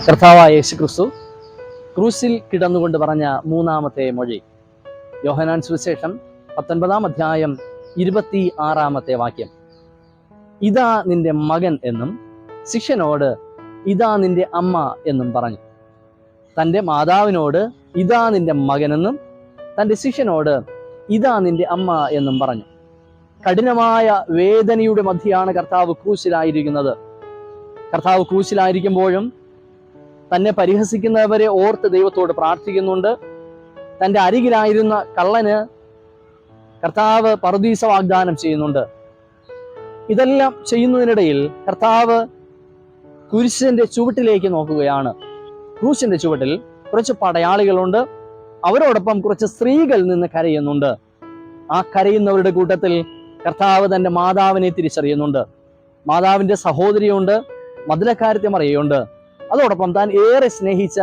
കർത്താവായ യേശുക്രിസ്തു ക്രൂസിൽ കിടന്നുകൊണ്ട് പറഞ്ഞ മൂന്നാമത്തെ മൊഴി. യോഹന്നാൻ സുവിശേഷം 19 അധ്യായം 26 വാക്യം. ഇതാ നിന്റെ മകൻ എന്നും ശിഷ്യനോട് ഇതാ നിന്റെ അമ്മ എന്നും പറഞ്ഞു. തൻ്റെ മാതാവിനോട് ഇതാ നിന്റെ മകനെന്നും തൻ്റെ ശിഷ്യനോട് ഇതാ നിന്റെ അമ്മ എന്നും പറഞ്ഞു. കഠിനമായ വേദനയുടെ മധ്യയാണ് കർത്താവ് ക്രൂശിലായിരിക്കുന്നത്. കർത്താവ് ക്രൂശിലായിരിക്കുമ്പോഴും തന്നെ പരിഹസിക്കുന്നവരെ ഓർത്ത് ദൈവത്തോട് പ്രാർത്ഥിക്കുന്നുണ്ട്. തൻ്റെ അരികിലായിരുന്ന കള്ളന് കർത്താവ് പറുദീസ വാഗ്ദാനം ചെയ്യുന്നുണ്ട്. ഇതെല്ലാം ചെയ്യുന്നതിനിടയിൽ കർത്താവ് കുരിശിന്റെ ചുവട്ടിലേക്ക് നോക്കുകയാണ്. ക്രൂശിന്റെ ചുവട്ടിൽ കുറച്ച് പടയാളികളുണ്ട്, അവരോടൊപ്പം കുറച്ച് സ്ത്രീകൾ നിന്ന് കരയുന്നുണ്ട്. ആ കരയുന്നവരുടെ കൂട്ടത്തിൽ കർത്താവ് തൻ്റെ മാതാവിനെ തിരിച്ചറിയുന്നുണ്ട്. മാതാവിൻ്റെ സഹോദരിയുണ്ട്, മദ്ദലക്കാരത്തി മറിയയുണ്ട്, അതോടൊപ്പം താൻ ഏറെ സ്നേഹിച്ച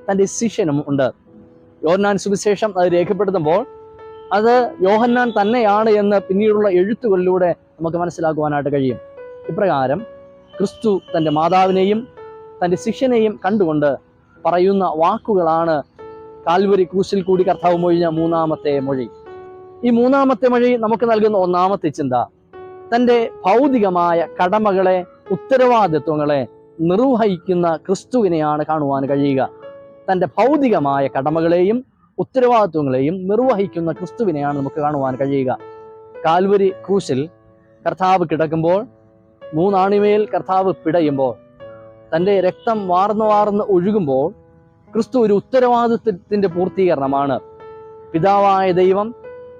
തൻ്റെ ശിഷ്യനും ഉണ്ട്. യോഹന്നാൻ സുവിശേഷം അത് രേഖപ്പെടുത്തുമ്പോൾ അത് യോഹന്നാൻ തന്നെയാണ് എന്ന് പിന്നീടുള്ള എഴുത്തുകളിലൂടെ നമുക്ക് മനസ്സിലാക്കുവാനായിട്ട് കഴിയും. ഇപ്രകാരം ക്രിസ്തു തൻ്റെ മാതാവിനെയും തൻ്റെ ശിഷ്യനെയും കണ്ടുകൊണ്ട് പറയുന്ന വാക്കുകളാണ് കാൽവരി ക്രൂശിൽ കൂടി കർത്താവ് മൊഴിഞ്ഞ മൂന്നാമത്തെ മൊഴി. ഈ മൂന്നാമത്തെ മൊഴി നമുക്ക് നൽകുന്ന ഒന്നാമത്തെ ചിന്ത, തൻ്റെ ഭൗതികമായ കടമകളെ, ഉത്തരവാദിത്വങ്ങളെ നിർവഹിക്കുന്ന ക്രിസ്തുവിനെയാണ് കാണുവാൻ കഴിയുക. തൻ്റെ ഭൗതികമായ കടമകളെയും ഉത്തരവാദിത്വങ്ങളെയും നിർവഹിക്കുന്ന ക്രിസ്തുവിനെയാണ് നമുക്ക് കാണുവാൻ കഴിയുക. കാൽവരി ക്രൂശിൽ കർത്താവ് കിടക്കുമ്പോൾ, മൂന്നാണിമേൽ കർത്താവ് പിടയുമ്പോൾ, തൻ്റെ രക്തം വാർന്ന് ഒഴുകുമ്പോൾ ക്രിസ്തു ഒരു ഉത്തരവാദിത്വത്തിൻ്റെ പൂർത്തീകരണമാണ്. പിതാവായ ദൈവം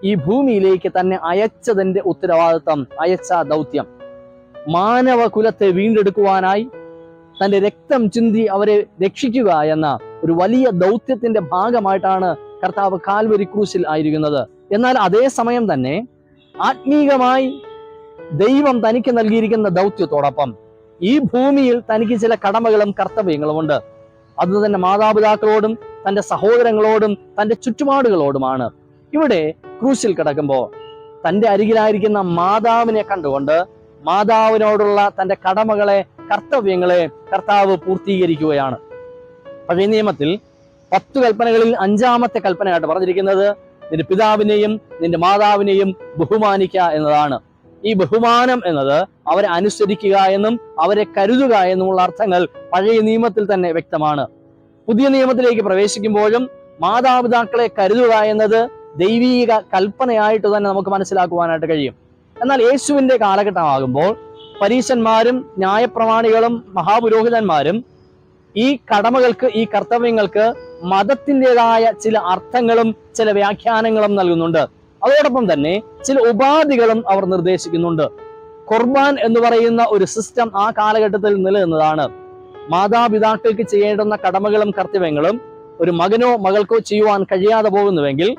ഈ ഭൂമിയിലേക്ക് തന്നെ അയച്ചതിൻ്റെ ഉത്തരവാദിത്വം, അയച്ച ദൗത്യം, മാനവ കുലത്തെ വീണ്ടെടുക്കുവാനായി തൻ്റെ രക്തം ചിന്തി അവരെ രക്ഷിക്കുക എന്ന ഒരു വലിയ ദൗത്യത്തിന്റെ ഭാഗമായിട്ടാണ് കർത്താവ് കാൽവരി ക്രൂശിൽ ആയിരിക്കുന്നത്. എന്നാൽ അതേ സമയം തന്നെ ആത്മീകമായി ദൈവം തനിക്ക് നൽകിയിരിക്കുന്ന ദൗത്യത്തോടൊപ്പം ഈ ഭൂമിയിൽ തനിക്ക് ചില കടമകളും കർത്തവ്യങ്ങളും ഉണ്ട്. അത് തന്നെ മാതാപിതാക്കളോടും തൻ്റെ സഹോദരങ്ങളോടും തൻ്റെ ചുറ്റുപാടുകളോടുമാണ്. ഇവിടെ ക്രൂശിൽ കിടക്കുമ്പോൾ തൻ്റെ അരികിലായിരിക്കുന്ന മാതാവിനെ കണ്ടുകൊണ്ട് മാതാവിനോടുള്ള തൻ്റെ കടമകളെ, കർത്തവ്യങ്ങളെ കർത്താവ് പൂർത്തീകരിക്കുകയാണ്. പഴയ നിയമത്തിൽ 10 കൽപ്പനകളിൽ 5-ാമത്തെ കൽപ്പനയായിട്ട് പറഞ്ഞിരിക്കുന്നത് നിന്റെ പിതാവിനെയും നിന്റെ മാതാവിനെയും ബഹുമാനിക്കുക എന്നതാണ്. ഈ ബഹുമാനം എന്നത് അവരെ അനുസരിക്കുക എന്നും അവരെ കരുതുക എന്നുമുള്ള അർത്ഥങ്ങൾ പഴയ നിയമത്തിൽ തന്നെ വ്യക്തമാണ്. പുതിയ നിയമത്തിലേക്ക് പ്രവേശിക്കുമ്പോഴും മാതാപിതാക്കളെ കരുതുക എന്നത് ദൈവീക കൽപ്പനയായിട്ട് തന്നെ നമുക്ക് മനസ്സിലാക്കുവാനായിട്ട് കഴിയും. എന്നാൽ യേശുവിന്റെ കാലഘട്ടമാകുമ്പോൾ പരീശന്മാരും ന്യായപ്രമാണികളും മഹാപുരോഹിതന്മാരും ഈ കടമകൾക്ക്, ഈ കർത്തവ്യങ്ങൾക്ക് മതത്തിൻ്റെതായ ചില അർത്ഥങ്ങളും ചില വ്യാഖ്യാനങ്ങളും നൽകുന്നുണ്ട്. അതോടൊപ്പം തന്നെ ചില ഉപാധികളും അവർ നിർദ്ദേശിക്കുന്നുണ്ട്. ഖുർബാൻ എന്ന് പറയുന്ന ഒരു സിസ്റ്റം ആ കാലഘട്ടത്തിൽ നിലനിന്നതാണ്. മാതാപിതാക്കൾക്ക് ചെയ്യേണ്ടുന്ന കടമകളും കർത്തവ്യങ്ങളും ഒരു മകനോ മകൾക്കോ ചെയ്യുവാൻ കഴിയാതെ പോകുന്നുവെങ്കിൽ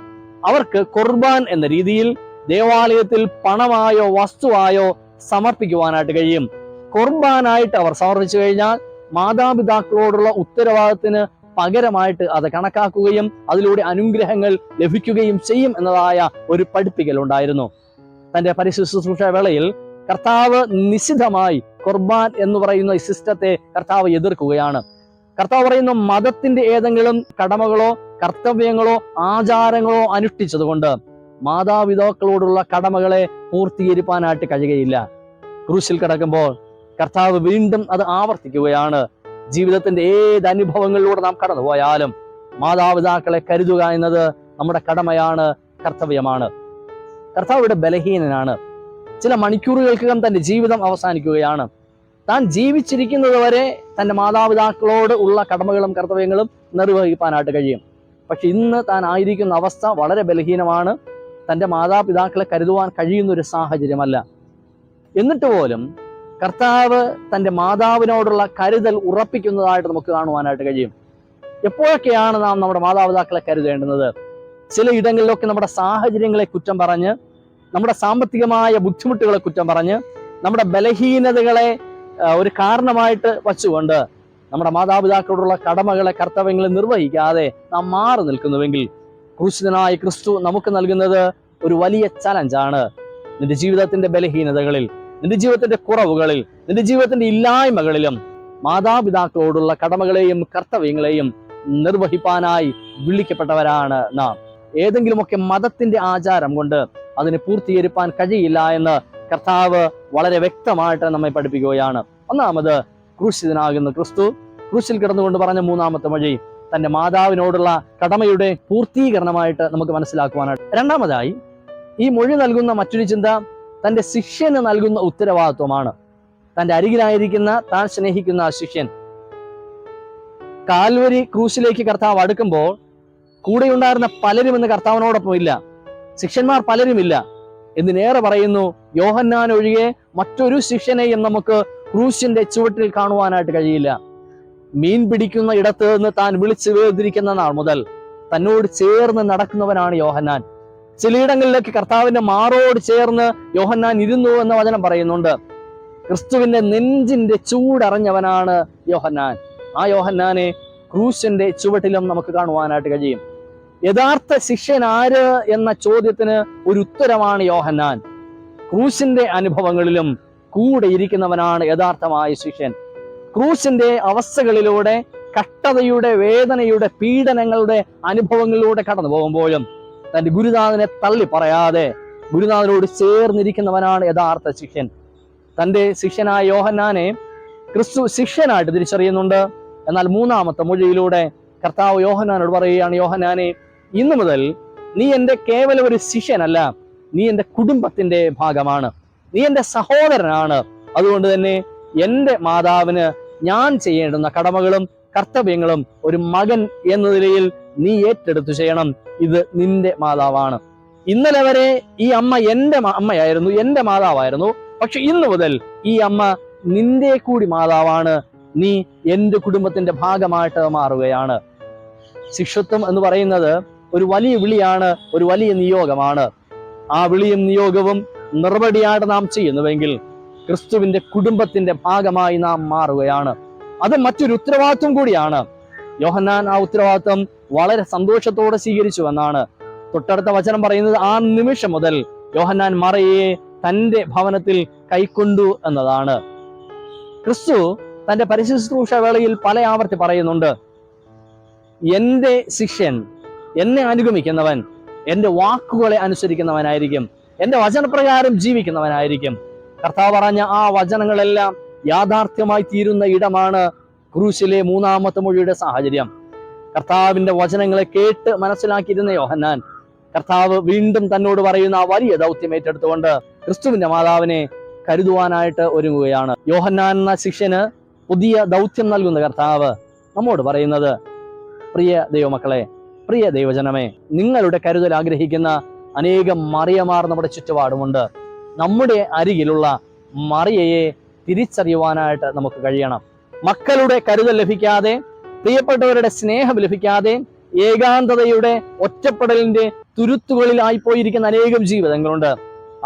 അവർക്ക് ഖുർബാൻ എന്ന രീതിയിൽ ദേവാലയത്തിൽ പണമായോ വസ്തുവായോ സമർപ്പിക്കുവാനായിട്ട് കഴിയും. ഖുർബാനായിട്ട് അവർ സമർപ്പിച്ചു കഴിഞ്ഞാൽ മാതാപിതാക്കളോടുള്ള ഉത്തരവാദിത്തത്തിന് പകരമായിട്ട് അത് കണക്കാക്കുകയും അതിലൂടെ അനുഗ്രഹങ്ങൾ ലഭിക്കുകയും ചെയ്യും എന്നതായ ഒരു പഠിപ്പിക്കൽ ഉണ്ടായിരുന്നു. തന്റെ പരിശുശ്രൂഷ വേളയിൽ കർത്താവ് നിശിതമായി ഖുർബാൻ എന്ന് പറയുന്ന ഈ സിസ്റ്റത്തെ കർത്താവ് എതിർക്കുകയാണ്. കർത്താവ് പറയുന്ന മതത്തിന്റെ ഏതെങ്കിലും കടമകളോ കർത്തവ്യങ്ങളോ ആചാരങ്ങളോ അനുഷ്ഠിച്ചതുകൊണ്ട് മാതാപിതാക്കളോടുള്ള കടമകളെ പൂർത്തീകരിക്കാനായിട്ട് കഴിയുകയില്ല. ക്രൂശിൽ കിടക്കുമ്പോൾ കർത്താവ് വീണ്ടും അത് ആവർത്തിക്കുകയാണ്. ജീവിതത്തിന്റെ ഏത് അനുഭവങ്ങളിലൂടെ നാം കടന്നുപോയാലും മാതാപിതാക്കളെ കരുതുക എന്നത് നമ്മുടെ കടമയാണ്, കർത്തവ്യമാണ്. കർത്താവ് ഇവിടെ ബലഹീനനാണ്. ചില മണിക്കൂറുകൾക്കകം തന്റെ ജീവിതം അവസാനിക്കുകയാണ്. താൻ ജീവിച്ചിരിക്കുന്നത് വരെ തൻ്റെ മാതാപിതാക്കളോട് ഉള്ള കടമകളും കർത്തവ്യങ്ങളും നിർവഹിക്കാനായിട്ട് കഴിയും. പക്ഷെ ഇന്ന് താൻ ആയിരിക്കുന്ന അവസ്ഥ വളരെ ബലഹീനമാണ്. തൻ്റെ മാതാപിതാക്കളെ കരുതുവാൻ കഴിയുന്ന ഒരു സാഹചര്യമല്ല. എന്നിട്ട് പോലും കർത്താവ് തൻ്റെ മാതാവിനോടുള്ള കരുതൽ ഉറപ്പിക്കുന്നതായിട്ട് നമുക്ക് കാണുവാനായിട്ട് കഴിയും. എപ്പോഴൊക്കെയാണ് നാം നമ്മുടെ മാതാപിതാക്കളെ കരുതേണ്ടുന്നത്? ചില ഇടങ്ങളിലൊക്കെ നമ്മുടെ സാഹചര്യങ്ങളെ കുറ്റം പറഞ്ഞ്, നമ്മുടെ സാമ്പത്തികമായ ബുദ്ധിമുട്ടുകളെ കുറ്റം പറഞ്ഞ്, നമ്മുടെ ബലഹീനതകളെ ഒരു കാരണമായിട്ട് വച്ചുകൊണ്ട് നമ്മുടെ മാതാപിതാക്കളോടുള്ള കടമകളെ, കർത്തവ്യങ്ങളെ നിർവഹിക്കാതെ നാം മാറി നിൽക്കുന്നുവെങ്കിൽ ക്രൂശിതനായ ക്രിസ്തു നമുക്ക് നൽകുന്നത് ഒരു വലിയ ചലഞ്ചാണ്. നിന്റെ ജീവിതത്തിന്റെ ബലഹീനതകളിൽ, നിന്റെ ജീവിതത്തിന്റെ കുറവുകളിൽ, നിന്റെ ജീവിതത്തിന്റെ ഇല്ലായ്മകളിലും മാതാപിതാക്കളോടുള്ള കടമകളെയും കർത്തവ്യങ്ങളെയും നിർവഹിപ്പാനായി വിളിക്കപ്പെട്ടവരാണ് നാം. ഏതെങ്കിലുമൊക്കെ മതത്തിന്റെ ആചാരം കൊണ്ട് അതിനെ പൂർത്തീകരിപ്പാൻ കഴിയില്ല എന്ന് കർത്താവ് വളരെ വ്യക്തമായിട്ട് നമ്മെ പഠിപ്പിക്കുകയാണ്. ഒന്നാമത്, ക്രൂശിതനാകുന്ന ക്രിസ്തു ക്രൂശിൽ കിടന്നുകൊണ്ട് പറഞ്ഞ മൂന്നാമത്തെ വഴി തന്റെ മാതാവിനോടുള്ള കടമയുടെ പൂർത്തീകരണമായിട്ട് നമുക്ക് മനസ്സിലാക്കുവാനായിട്ട്. രണ്ടാമതായി, ഈ മൊഴി നൽകുന്ന മറ്റൊരു ചിന്ത തന്റെ ശിഷ്യന് നൽകുന്ന ഉത്തരവാദിത്വമാണ്. തന്റെ അരികിലായിരിക്കുന്ന താൻ സ്നേഹിക്കുന്ന ആ ശിഷ്യൻ. കാൽവരി ക്രൂശിലേക്ക് കർത്താവ് അടുക്കുമ്പോൾ കൂടെയുണ്ടായിരുന്ന പലരും ഇന്ന് കർത്താവിനോടൊപ്പം ഇല്ല, ശിഷ്യന്മാർ പലരുമില്ല. എന്തിനേറെ പറയുന്നു, യോഹന്നാൻ ഒഴികെ മറ്റൊരു ശിഷ്യനെയും നമുക്ക് ക്രൂശിന്റെ ചുവട്ടിൽ കാണുവാനായിട്ട് കഴിയില്ല. മീൻ പിടിക്കുന്ന ഇടത്ത് നിന്ന് താൻ വിളിച്ചു വേർതിരിക്കുന്ന നാൾ മുതൽ തന്നോട് ചേർന്ന് നടക്കുന്നവനാണ് യോഹന്നാൻ. ചിലയിടങ്ങളിലേക്ക് കർത്താവിന്റെ മാറോട് ചേർന്ന് യോഹന്നാൻ ഇരുന്നു എന്ന വചനം പറയുന്നുണ്ട്. ക്രിസ്തുവിന്റെ നെഞ്ചിന്റെ ചൂടറിഞ്ഞവനാണ് യോഹന്നാൻ. ആ യോഹന്നാനെ ക്രൂശിന്റെ ചുവട്ടിലും നമുക്ക് കാണുവാനായിട്ട് കഴിയും. യഥാർത്ഥ ശിഷ്യൻ ആര് എന്ന ചോദ്യത്തിന് ഒരു ഉത്തരമാണ് യോഹന്നാൻ. ക്രൂശിന്റെ അനുഭവങ്ങളിലും കൂടെ ഇരിക്കുന്നവനാണ് യഥാർത്ഥമായ ശിഷ്യൻ. ക്രൂശിന്റെ അവസ്ഥകളിലൂടെ, കഷ്ടതയുടെ, വേദനയുടെ, പീഡനങ്ങളുടെ അനുഭവങ്ങളിലൂടെ കടന്നു പോകുമ്പോഴും തന്റെ ഗുരുനാഥനെ തള്ളി പറയാതെ ഗുരുനാഥനോട് ചേർന്നിരിക്കുന്നവനാണ് യഥാർത്ഥ ശിഷ്യൻ. തന്റെ ശിഷ്യനായ യോഹന്നാനെ ക്രിസ്തു ശിഷ്യനായിട്ട് തിരിച്ചറിയുന്നുണ്ട്. എന്നാൽ മൂന്നാമത്തെ മൊഴിയിലൂടെ കർത്താവ് യോഹന്നാനോട് പറയുകയാണ്, യോഹന്നാനെ, ഇന്നു മുതൽ നീ എൻ്റെ കേവലം ഒരു ശിഷ്യനല്ല, നീ എൻ്റെ കുടുംബത്തിന്റെ ഭാഗമാണ്, നീ എൻ്റെ സഹോദരനാണ്. അതുകൊണ്ട് തന്നെ എൻ്റെ മാതാവിന് ഞാൻ ചെയ്യേണ്ടുന്ന കടമകളും കർത്തവ്യങ്ങളും ഒരു മകൻ എന്ന നിലയിൽ നീ ഏറ്റെടുത്തു ചെയ്യണം. ഇത് നിന്റെ മാതാവാണ്. ഇന്നലെ വരെ ഈ അമ്മ എൻ്റെ അമ്മയായിരുന്നു, എൻ്റെ മാതാവായിരുന്നു. പക്ഷെ ഇന്നു മുതൽ ഈ അമ്മ നിന്റെ കൂടി മാതാവാണ്. നീ എൻ്റെ കുടുംബത്തിന്റെ ഭാഗമായിട്ട് മാറുകയാണ്. ശിഷ്യത്വം എന്ന് പറയുന്നത് ഒരു വലിയ വിളിയാണ്, ഒരു വലിയ നിയോഗമാണ്. ആ വിളിയും നിയോഗവും നിർവടിയായിട്ട് നാം ചെയ്യുന്നുവെങ്കിൽ ക്രിസ്തുവിന്റെ കുടുംബത്തിന്റെ ഭാഗമായി നാം മാറുകയാണ്. അത് മറ്റൊരു ഉത്തരവാദിത്വം കൂടിയാണ്. യോഹന്നാൻ ആ ഉത്തരവാദിത്വം വളരെ സന്തോഷത്തോടെ സ്വീകരിച്ചു എന്നാണ് തൊട്ടടുത്ത വചനം പറയുന്നത്. ആ നിമിഷം മുതൽ യോഹന്നാൻ മറിയയെ തന്റെ ഭവനത്തിൽ കൈക്കൊണ്ടു എന്നതാണ്. ക്രിസ്തു തന്റെ പരിശുശ്രൂഷ വേളയിൽ പല ആവർത്തി പറയുന്നുണ്ട്, എന്റെ ശിഷ്യൻ, എന്നെ അനുഗമിക്കുന്നവൻ എന്റെ വാക്കുകളെ അനുസരിക്കുന്നവനായിരിക്കും, എന്റെ വചനപ്രകാരം ജീവിക്കുന്നവനായിരിക്കും. കർത്താവ് പറഞ്ഞ ആ വചനങ്ങളെല്ലാം യാഥാർത്ഥ്യമായി തീരുന്ന ഇടമാണ് ക്രൂശിലെ മൂന്നാമത്തെ മൊഴിയുടെ സാഹചര്യം. കർത്താവിന്റെ വചനങ്ങളെ കേട്ട് മനസ്സിലാക്കിയിരുന്ന യോഹന്നാൻ കർത്താവ് വീണ്ടും തന്നോട് പറയുന്ന ആ വലിയ ദൗത്യം ഏറ്റെടുത്തുകൊണ്ട് ക്രിസ്തുവിന്റെ മാതാവിനെ കരുതുവാനായിട്ട് ഒരുങ്ങുകയാണ്. യോഹന്നാൻ എന്ന ശിഷ്യന് പുതിയ ദൗത്യം നൽകുന്ന കർത്താവ് നമ്മോട് പറയുന്നത്, പ്രിയ ദൈവമക്കളെ, പ്രിയ ദൈവജനമേ, നിങ്ങളുടെ കരുതൽ ആഗ്രഹിക്കുന്ന അനേകം മറിയമാർ നമ്മുടെ ചുറ്റുപാടുമുണ്ട്. നമ്മുടെ അരികിലുള്ള മറിയയെ തിരിച്ചറിയുവാനായിട്ട് നമുക്ക് കഴിയണം. മക്കളുടെ കരുതൽ ലഭിക്കാതെ, പ്രിയപ്പെട്ടവരുടെ സ്നേഹം ലഭിക്കാതെ, ഏകാന്തതയുടെ ഒറ്റപ്പെടലിന്റെ തുരുത്തുകളിലായി പോയിരിക്കുന്ന അനേകം ജീവിതങ്ങളുണ്ട്.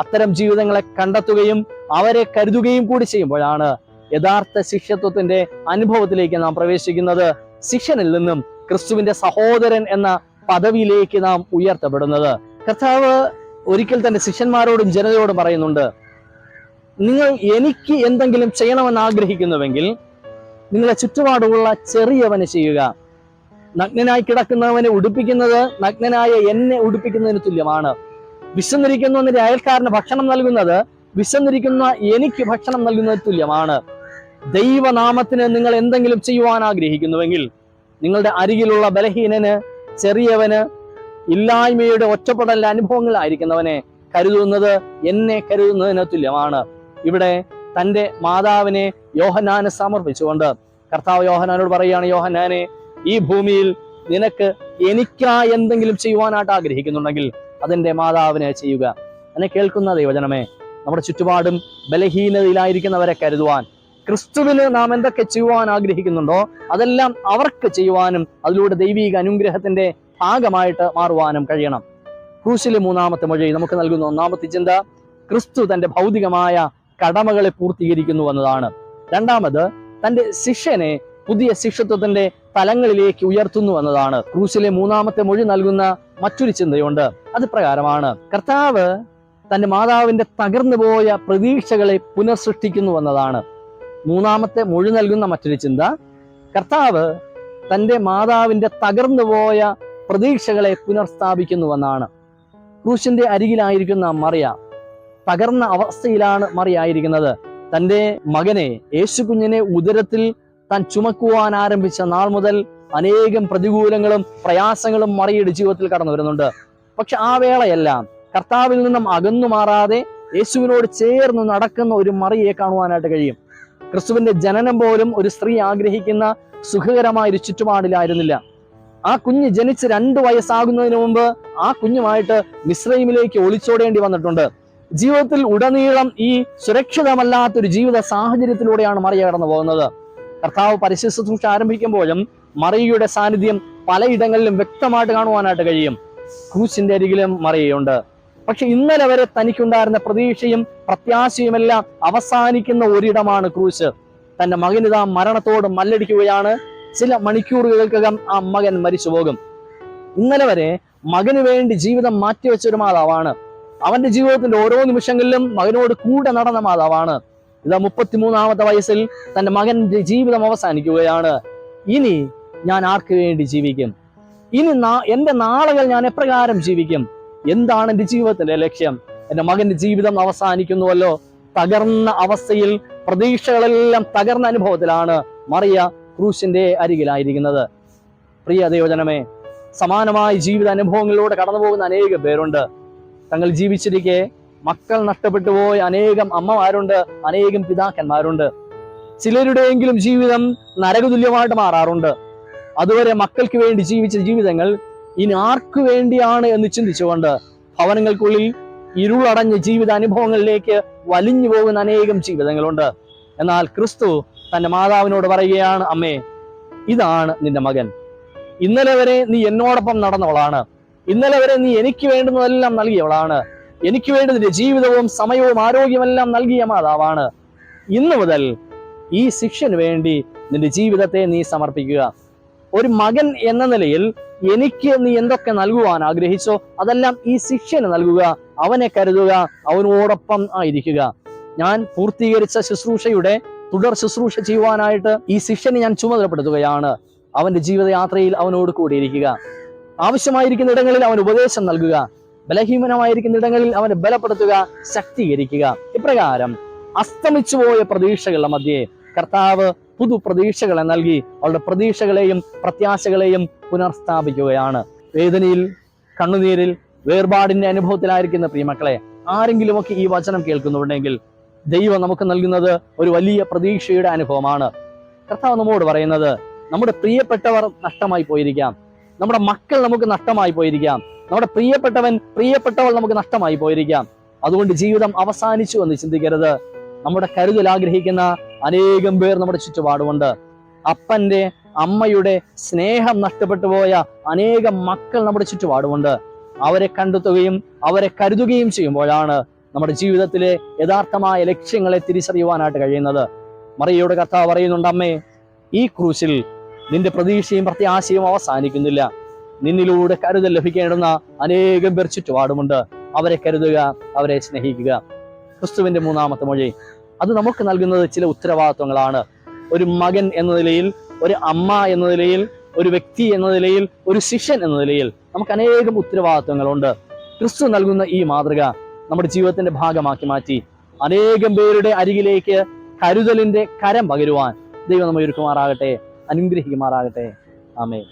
അത്തരം ജീവിതങ്ങളെ കണ്ടെത്തുകയും അവരെ കരുതുകയും കൂടി ചെയ്യുമ്പോഴാണ് യഥാർത്ഥ ശിഷ്യത്വത്തിന്റെ അനുഭവത്തിലേക്ക് നാം പ്രവേശിക്കുന്നത്. ശിഷ്യനിൽ നിന്നും ക്രിസ്തുവിന്റെ സഹോദരൻ എന്ന പദവിയിലേക്ക് നാം ഉയർത്തപ്പെടുന്നത്. കർത്താവ് ഒരിക്കൽ തന്റെ ശിഷ്യന്മാരോടും ജനതയോടും പറയുന്നുണ്ട്, നിങ്ങൾ എനിക്ക് എന്തെങ്കിലും ചെയ്യണമെന്ന് ആഗ്രഹിക്കുന്നുവെങ്കിൽ നിങ്ങളെ ചുറ്റുപാടുള്ള ചെറിയവന് ചെയ്യുക. നഗ്നനായി കിടക്കുന്നവനെ ഉടുപ്പിക്കുന്നത് നഗ്നനായ എന്നെ ഉടുപ്പിക്കുന്നതിന് തുല്യമാണ്. വിശന്നിരിക്കുന്നവന്റെ അയൽക്കാരന് ഭക്ഷണം നൽകുന്നത് വിശന്നിരിക്കുന്ന എനിക്ക് ഭക്ഷണം നൽകുന്നതിന് തുല്യമാണ്. ദൈവനാമത്തിന് നിങ്ങൾ എന്തെങ്കിലും ചെയ്യുവാൻ ആഗ്രഹിക്കുന്നുവെങ്കിൽ നിങ്ങളുടെ അരികിലുള്ള ബലഹീനന്, ചെറിയവന്, ഇല്ലായ്മയുടെ ഒറ്റപ്പെടലിന്റെ അനുഭവങ്ങളായിരിക്കുന്നവനെ കരുതുന്നത് എന്നെ കരുതുന്നതിന് തുല്യമാണ്. ഇവിടെ തന്റെ മാതാവിനെ യോഹന്നാന് സമർപ്പിച്ചുകൊണ്ട് കർത്താവ് യോഹന്നാനോട് പറയുകയാണ്, യോഹന്നാനെ, ഈ ഭൂമിയിൽ നിനക്ക് എനിക്കായി എന്തെങ്കിലും ചെയ്യുവാനായിട്ട് ആഗ്രഹിക്കുന്നുണ്ടെങ്കിൽ അതെന്റെ മാതാവിനെ ചെയ്യുക. എന്നെ കേൾക്കുന്ന ദൈവജനമേ, നമ്മുടെ ചുറ്റുപാടും ബലഹീനതയിലായിരിക്കുന്നവരെ കരുതുവാൻ, ക്രിസ്തുവിന് നാം എന്തൊക്കെ ചെയ്യുവാൻ ആഗ്രഹിക്കുന്നുണ്ടോ അതെല്ലാം അവർക്ക് ചെയ്യുവാനും അതിലൂടെ ദൈവിക അനുഗ്രഹത്തിന്റെ ഭാഗമായിട്ട് മാറുവാനും കഴിയണം. ക്രൂശിലെ മൂന്നാമത്തെ മൊഴി നമുക്ക് നൽകുന്ന ഒന്നാമത്തെ ചിന്ത ക്രിസ്തു തന്റെ ഭൗതികമായ കടമകളെ പൂർത്തീകരിക്കുന്നു എന്നതാണ്. രണ്ടാമത്, തന്റെ ശിഷ്യനെ പുതിയ ശിഷ്യത്വത്തിന്റെ തലങ്ങളിലേക്ക് ഉയർത്തുന്നു എന്നതാണ്. ക്രൂശിലെ മൂന്നാമത്തെ മൊഴി നൽകുന്ന മറ്റൊരു ചിന്തയുണ്ട്. അത് പ്രകാരമാണ് കർത്താവ് തന്റെ മാതാവിന്റെ തകർന്നു പോയ പ്രതീക്ഷകളെ പുനഃസൃഷ്ടിക്കുന്നു എന്നതാണ്. മൂന്നാമത്തെ മൊഴി നൽകുന്ന മറ്റൊരു ചിന്ത, കർത്താവ് തൻ്റെ മാതാവിൻ്റെ തകർന്നുപോയ പ്രതീക്ഷകളെ പുനർസ്ഥാപിക്കുന്നുവെന്നാണ്. ക്രൂശിന്റെ അരികിലായിരിക്കുന്ന മറിയ, തകർന്ന അവസ്ഥയിലാണ് മറിയ ആയിരിക്കുന്നത്. തൻ്റെ മകനെ, യേശു കുഞ്ഞിനെ ഉദരത്തിൽ താൻ ചുമക്കുവാൻ ആരംഭിച്ച നാൾ മുതൽ അനേകം പ്രതികൂലങ്ങളും പ്രയാസങ്ങളും മറിയയുടെ ജീവിതത്തിൽ കടന്നു വരുന്നുണ്ട്. പക്ഷെ ആ വേളയെല്ലാം കർത്താവിൽ നിന്നും അകന്നു മാറാതെ യേശുവിനോട് ചേർന്ന് നടക്കുന്ന ഒരു മറിയയെ കാണുവാനായിട്ട് കഴിയും. ക്രിസ്തുവിന്റെ ജനനം പോലും ഒരു സ്ത്രീ ആഗ്രഹിക്കുന്ന സുഖകരമായ ഒരു ചുറ്റുപാടിലായിരുന്നില്ല. ആ കുഞ്ഞ് ജനിച്ച് 2 വയസ്സാകുന്നതിന് മുമ്പ് ആ കുഞ്ഞുമായിട്ട് മിസ്രൈമിലേക്ക് ഒളിച്ചോടേണ്ടി വന്നിട്ടുണ്ട്. ജീവിതത്തിൽ ഉടനീളം ഈ സുരക്ഷിതമല്ലാത്തൊരു ജീവിത സാഹചര്യത്തിലൂടെയാണ് മറിയ കടന്നു പോകുന്നത്. കർത്താവ് പരിശുദ്ധ ശുശ്രൂഷ ആരംഭിക്കുമ്പോഴും മറിയയുടെ സാന്നിധ്യം പലയിടങ്ങളിലും വ്യക്തമായിട്ട് കാണുവാനായിട്ട് കഴിയും. ക്രൂശിന്റെ അരികിലും മറിയയുണ്ട്. പക്ഷെ ഇന്നലെ വരെ തനിക്കുണ്ടായിരുന്ന പ്രതീക്ഷയും പ്രത്യാശയുമെല്ലാം അവസാനിക്കുന്ന ഒരിടമാണ് ക്രൂശ്. തന്റെ മകനിതാ മരണത്തോട് മല്ലടിക്കുകയാണ്. ചില മണിക്കൂറുകൾക്കകം ആ മകൻ മരിച്ചു പോകും. ഇന്നലെ വരെ മകന് വേണ്ടി ജീവിതം മാറ്റിവെച്ച ഒരു മാതാവാണ്. അവന്റെ ജീവിതത്തിന്റെ ഓരോ നിമിഷങ്ങളിലും മകനോട് കൂടെ നടന്ന മാതാവാണ്. ഇതാ 33-ാമത്തെ വയസ്സിൽ തന്റെ മകന്റെ ജീവിതം അവസാനിക്കുകയാണ്. ഇനി ഞാൻ ആർക്ക് വേണ്ടി ജീവിക്കും? ഇനി എന്റെ നാളുകൾ ഞാൻ എപ്രകാരം ജീവിക്കും? എന്താണ് എന്റെ ജീവിതത്തിന്റെ ലക്ഷ്യം? എന്റെ മകന്റെ ജീവിതം അവസാനിക്കുന്നുവല്ലോ. തകർന്ന അവസ്ഥയിൽ, പ്രതീക്ഷകളെല്ലാം തകർന്ന അനുഭവത്തിലാണ് മറിയ ക്രൂശിന്റെ അരികിലായിരിക്കുന്നത്. പ്രിയ ദൈവജനമേ, സമാനമായ ജീവിത അനുഭവങ്ങളിലൂടെ കടന്നു പോകുന്ന അനേകം പേരുണ്ട്. തങ്ങൾ ജീവിച്ചിരിക്കെ മക്കൾ നഷ്ടപ്പെട്ടു പോയ അനേകം അമ്മമാരുണ്ട്, അനേകം പിതാക്കന്മാരുണ്ട്. ചിലരുടെയെങ്കിലും ജീവിതം നരകതുല്യമായിട്ട് മാറാറുണ്ട്. അതുവരെ മക്കൾക്ക് വേണ്ടി ജീവിച്ച ജീവിതങ്ങൾ ഇനി ആർക്കു വേണ്ടിയാണ് എന്ന് ചിന്തിച്ചുകൊണ്ട് ഭവനങ്ങൾക്കുള്ളിൽ ഇരുളടഞ്ഞ ജീവിത അനുഭവങ്ങളിലേക്ക് വലിഞ്ഞു പോകുന്ന അനേകം ജീവിതങ്ങളുണ്ട്. എന്നാൽ ക്രിസ്തു തന്റെ മാതാവിനോട് പറയുകയാണ്, അമ്മേ, ഇതാണ് നിന്റെ മകൻ. ഇന്നലെ വരെ നീ എന്നോടൊപ്പം നടന്നവളാണ്. ഇന്നലെ വരെ നീ എനിക്ക് വേണ്ടുന്നതെല്ലാം നൽകിയവളാണ്. എനിക്ക് വേണ്ടി നിന്റെ ജീവിതവും സമയവും ആരോഗ്യമെല്ലാം നൽകിയ മാതാവാണ്. ഇന്നു മുതൽ ഈ ശിക്ഷന് വേണ്ടി നിന്റെ ജീവിതത്തെ നീ സമർപ്പിക്കുക. ഒരു മകൻ എന്ന നിലയിൽ എനിക്ക് നീ എന്തൊക്കെ നൽകുവാൻ ആഗ്രഹിച്ചോ അതെല്ലാം ഈ ശിഷ്യന് നൽകുക. അവനെ കരുതുക, അവനോടൊപ്പം ആയിരിക്കുക. ഞാൻ പൂർത്തീകരിച്ച ശുശ്രൂഷയുടെ തുടർ ശുശ്രൂഷ ചെയ്യുവാനായിട്ട് ഈ ശിഷ്യനെ ഞാൻ ചുമതലപ്പെടുത്തുകയാണ്. അവന്റെ ജീവിതയാത്രയിൽ അവനോട് കൂടിയിരിക്കുക. ആവശ്യമായിരിക്കുന്ന ഇടങ്ങളിൽ അവന് ഉപദേശം നൽകുക. ബലഹീനമായിരിക്കുന്ന ഇടങ്ങളിൽ അവനെ ബലപ്പെടുത്തുക, ശക്തീകരിക്കുക. ഇപ്രകാരം അസ്തമിച്ചുപോയ പ്രതീക്ഷകളുടെ മധ്യേ കർത്താവ് പുതു പ്രതീക്ഷകളെ നൽകി അവളുടെ പ്രതീക്ഷകളെയും പ്രത്യാശകളെയും പുനർസ്ഥാപിക്കുകയാണ്. വേദനയിൽ, കണ്ണുനീരിൽ, വേർപാടിന്റെ അനുഭവത്തിലായിരിക്കുന്ന പ്രിയമക്കളെ, ആരെങ്കിലുമൊക്കെ ഈ വചനം കേൾക്കുന്നുണ്ടെങ്കിൽ ദൈവം നമുക്ക് നൽകുന്നത് ഒരു വലിയ പ്രതീക്ഷയുടെ അനുഭവമാണ്. കർത്താവ് നമ്മോട് പറയുന്നത്, നമ്മുടെ പ്രിയപ്പെട്ടവർ നഷ്ടമായി പോയിരിക്കാം, നമ്മുടെ മക്കൾ നമുക്ക് നഷ്ടമായി പോയിരിക്കാം, നമ്മുടെ പ്രിയപ്പെട്ടവൾ നമുക്ക് നഷ്ടമായി പോയിരിക്കാം. അതുകൊണ്ട് ജീവിതം അവസാനിച്ചു എന്ന് ചിന്തിക്കരുത്. നമ്മുടെ കരുതൽ ആഗ്രഹിക്കുന്ന അനേകം പേർ നമ്മുടെ ചുറ്റുപാടുമുണ്ട്. അപ്പന്റെ, അമ്മയുടെ സ്നേഹം നഷ്ടപ്പെട്ടു പോയ അനേകം മക്കൾ നമ്മുടെ ചുറ്റുപാടുമുണ്ട്. അവരെ കണ്ടെത്തുകയും അവരെ കരുതുകയും ചെയ്യുമ്പോഴാണ് നമ്മുടെ ജീവിതത്തിലെ യഥാർത്ഥമായ ലക്ഷ്യങ്ങളെ തിരിച്ചറിയുവാനായിട്ട് കഴിയുന്നത്. മറിയയുടെ കർത്താവ് പറയുന്നുണ്ട്, അമ്മേ, ഈ ക്രൂശിൽ നിന്റെ പ്രതീക്ഷയും പ്രത്യാശയും അവസാനിക്കുന്നില്ല. നിന്നിലൂടെ കരുതൽ ലഭിക്കേണ്ടുന്ന അനേകം പേർ ചുറ്റുപാടുമുണ്ട്. അവരെ കരുതുക, അവരെ സ്നേഹിക്കുക. ക്രിസ്തുവിന്റെ 3-ാമത്തെ മൊഴി അത് നമുക്ക് നൽകുന്നത് ചില ഉത്തരവാദിത്വങ്ങളാണ്. ഒരു മകൻ എന്ന നിലയിൽ, ഒരു അമ്മ എന്ന നിലയിൽ, ഒരു വ്യക്തി എന്ന നിലയിൽ, ഒരു ശിഷ്യൻ എന്ന നിലയിൽ നമുക്ക് അനേകം ഉത്തരവാദിത്വങ്ങളുണ്ട്. ക്രിസ്തു നൽകുന്ന ഈ മാതൃക നമ്മുടെ ജീവിതത്തിന്റെ ഭാഗമാക്കി മാറ്റി അനേകം പേരുടെ അരികിലേക്ക് കരുതലിന്റെ കരം പകരുവാൻ ദൈവം നമ്മെ ഒരുക്കുമാറാകട്ടെ, അനുഗ്രഹിക്കുമാറാകട്ടെ. ആമേൻ.